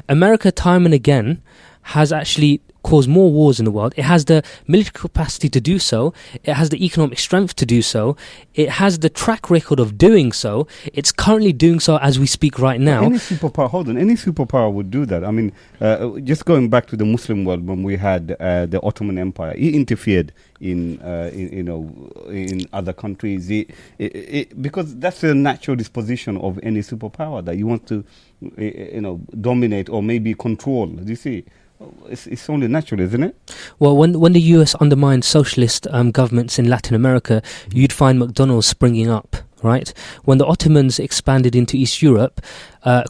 America, time and again, has actually caused more wars in the world. It has the military capacity to do so. It has the economic strength to do so. It has the track record of doing so. It's currently doing so as we speak right now. Any superpower would do that. I mean, just going back to the Muslim world, when we had the Ottoman Empire, it interfered in other countries. Because that's the natural disposition of any superpower, that you want to, dominate or maybe control. Do you see? It's only natural, isn't it? Well, when the US undermined socialist governments in Latin America, you'd find McDonald's springing up, right? When the Ottomans expanded into East Europe,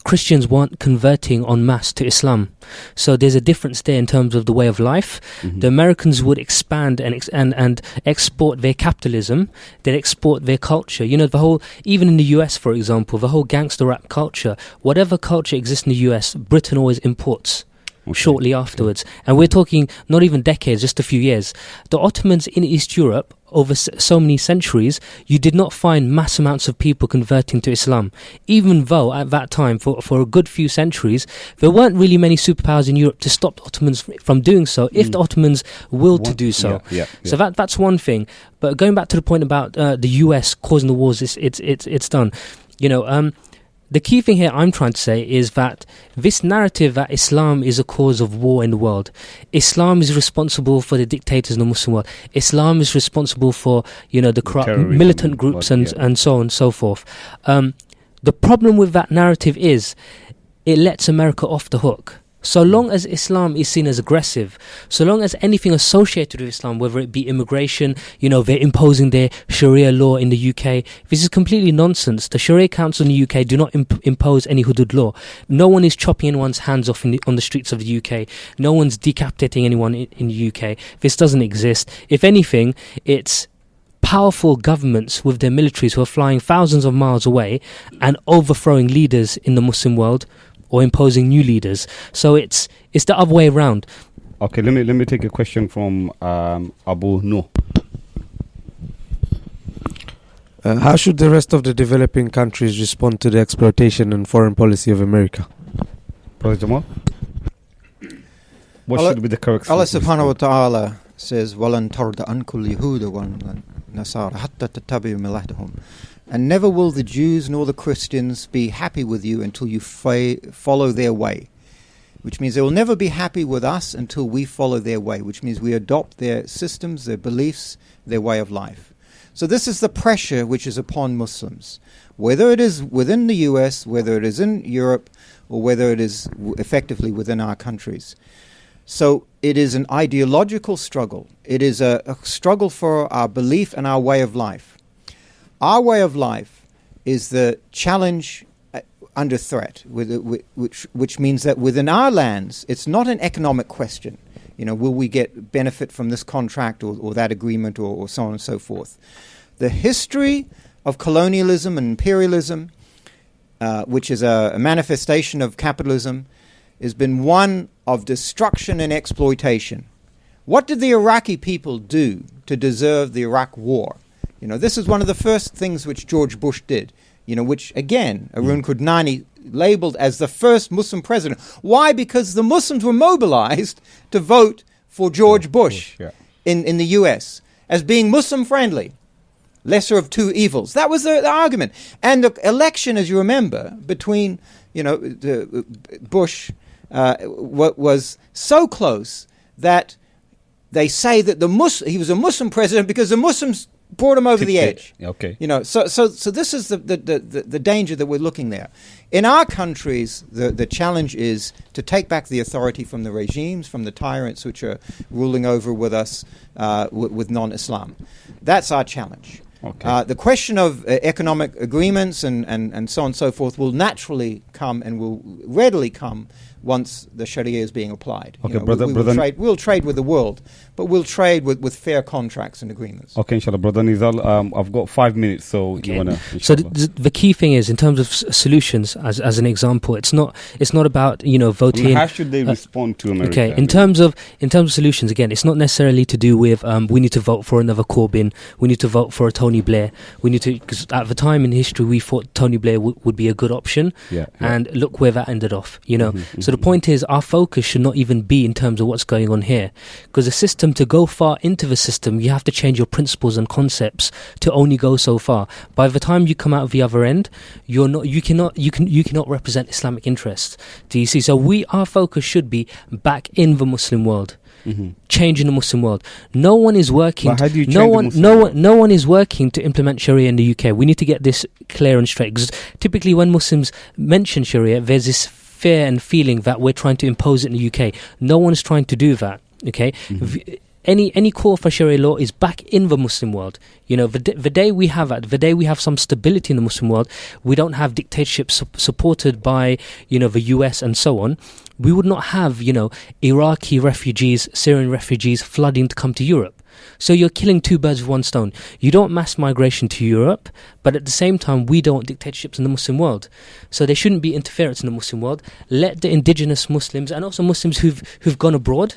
Christians weren't converting en masse to Islam. So there's a difference there in terms of the way of life. The Americans would expand and export their capitalism. They'd export their culture. Even in the US, for example, the whole gangster rap culture, whatever culture exists in the US, Britain always imports. shortly afterwards. And we're talking not even decades, just a few years. The Ottomans in East Europe, over so many centuries, you did not find mass amounts of people converting to Islam. Even though at that time, for a good few centuries, there weren't really many superpowers in Europe to stop the Ottomans from doing so, if the Ottomans willed to do so. So that's one thing. But going back to the point about the US causing the wars, it's done. The key thing here I'm trying to say is that this narrative that Islam is a cause of war in the world, Islam is responsible for the dictators in the Muslim world, Islam is responsible for, the corrupt militant groups and so on and so forth. The problem with that narrative is it lets America off the hook. So long as Islam is seen as aggressive, so long as anything associated with Islam, whether it be immigration, they're imposing their Sharia law in the UK, this is completely nonsense. The Sharia Council in the UK do not impose any hudud law. No one is chopping anyone's hands off on the streets of the UK. No one's decapitating anyone in the UK. This doesn't exist. If anything, it's powerful governments with their militaries who are flying thousands of miles away and overthrowing leaders in the Muslim world, or imposing new leaders. So it's the other way around. Okay, let me take a question from Abu Nuh. How should the rest of the developing countries respond to the exploitation and foreign policy of America? Brother Jamal? What should be the correct Allah subhanahu wa ta'ala says, وَلَن تَرْضَ عَنْكُ الْيَهُودَ وَالنَّصَارَى حَتَّى تَتَّبِعُوا مِلَّتَهُمْ. And never will the Jews nor the Christians be happy with you until you follow their way. Which means they will never be happy with us until we follow their way, which means we adopt their systems, their beliefs, their way of life. So this is the pressure which is upon Muslims. Whether it is within the US, whether it is in Europe, or whether it is effectively within our countries. So it is an ideological struggle. It is a struggle for our belief and our way of life. Our way of life is the challenge under threat, which means that within our lands, it's not an economic question. Will we get benefit from this contract or that agreement or so on and so forth. The history of colonialism and imperialism, which is a manifestation of capitalism, has been one of destruction and exploitation. What did the Iraqi people do to deserve the Iraq war? This is one of the first things which George Bush did, which, again, Arun Kudnani labeled as the first Muslim president. Why? Because the Muslims were mobilized to vote for George Bush in the U.S. as being Muslim-friendly, lesser of two evils. That was the argument. And the election, as you remember, between Bush was so close that they say that he was a Muslim president because the Muslims brought him over the edge. Okay. So this is the danger that we're looking there. In our countries, the challenge is to take back the authority from the regimes, from the tyrants which are ruling over with us with non-Islam. That's our challenge. Okay. The question of economic agreements and so on and so forth will naturally come and will readily come once the Sharia is being applied. Okay, we'll trade with the world, but we'll trade with fair contracts and agreements. Okay, inshallah. Brother Nizal, I've got 5 minutes, so you want to... So the key thing is, in terms of solutions, as an example, it's not about, voting... How should they respond to America? Okay, in terms of solutions, again, it's not necessarily to do with we need to vote for another Corbyn, we need to vote for a Tony Blair, because at the time in history we thought Tony Blair would be a good option, and look where that ended off, So the point is, our focus should not even be in terms of what's going on here, because the system, to go far into the system, you have to change your principles and concepts to only go so far. By the time you come out of the other end, you cannot represent Islamic interests. Do you see? So our focus should be back in the Muslim world. Changing the Muslim world. No one is working. No one is working to implement Sharia in the UK. We need to get this clear and straight. Because typically, when Muslims mention Sharia, there's this fear and feeling that we're trying to impose it in the UK. No one is trying to do that. Okay. Any call for Sharia law is back in the Muslim world. The day we have some stability in the Muslim world, we don't have dictatorships supported by, the US and so on. We would not have, Iraqi refugees, Syrian refugees flooding to come to Europe. So you're killing two birds with one stone. You don't mass migration to Europe, but at the same time, we don't want dictatorships in the Muslim world. So there shouldn't be interference in the Muslim world. Let the indigenous Muslims and also Muslims who've gone abroad,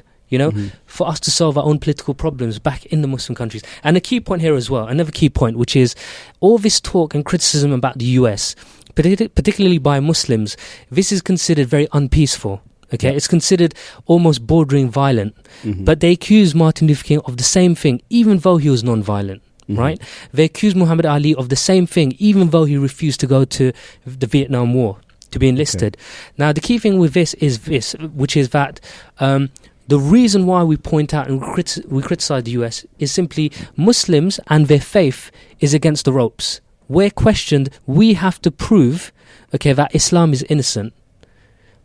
for us to solve our own political problems back in the Muslim countries. And a key point here as well, another key point, which is all this talk and criticism about the US, particularly by Muslims, this is considered very unpeaceful. Okay, it's considered almost bordering violent. But they accuse Martin Luther King of the same thing, even though he was non-violent. Right? They accuse Muhammad Ali of the same thing, even though he refused to go to the Vietnam War to be enlisted. Now, the key thing with this, which is that the reason why we point out and we criticize the US is simply Muslims and their faith is against the ropes. We're questioned. We have to prove, that Islam is innocent.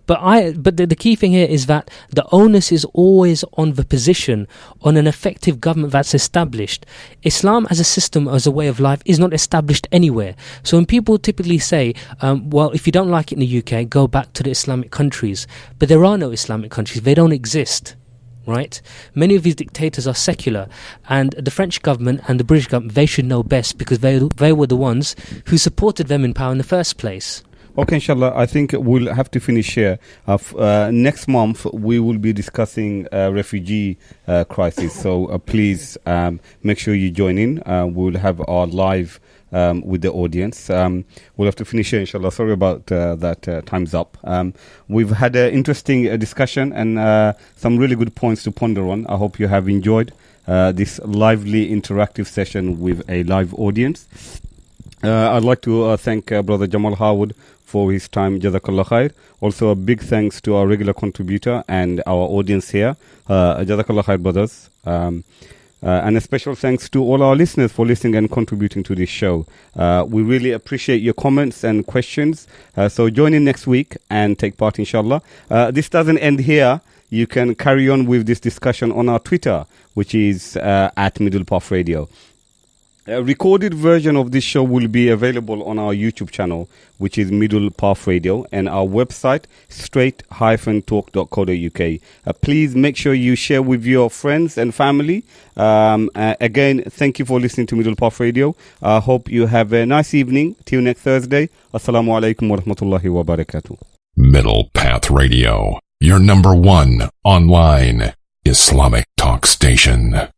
But the key thing here is that the onus is always on the position, on an effective government that's established. Islam as a system, as a way of life, is not established anywhere. So when people typically say, well, if you don't like it in the UK, go back to the Islamic countries. But there are no Islamic countries. They don't exist. Right? Many of these dictators are secular, and the French government and the British government, they should know best because they were the ones who supported them in power in the first place. Okay, inshallah, I think we'll have to finish here. Next month, we will be discussing refugee crisis. So please make sure you join in. We'll have our live with the audience. We'll have to finish here, inshallah. Sorry about that. Time's up. We've had an interesting discussion and some really good points to ponder on. I hope you have enjoyed this lively, interactive session with a live audience. I'd like to thank Brother Jamal Harwood for his time. Jazakallah khair. Also, a big thanks to our regular contributor and our audience here. Jazakallah khair, brothers. And a special thanks to all our listeners for listening and contributing to this show. We really appreciate your comments and questions. So join in next week and take part, inshallah. This doesn't end here. You can carry on with this discussion on our Twitter, which is at Middle Path Radio. A recorded version of this show will be available on our YouTube channel, which is Middle Path Radio, and our website, straight-talk.co.uk. Please make sure you share with your friends and family. Again, thank you for listening to Middle Path Radio. I hope you have a nice evening. Till next Thursday. Assalamu alaikum wa rahmatullahi wa barakatuh. Middle Path Radio, your number one online Islamic talk station.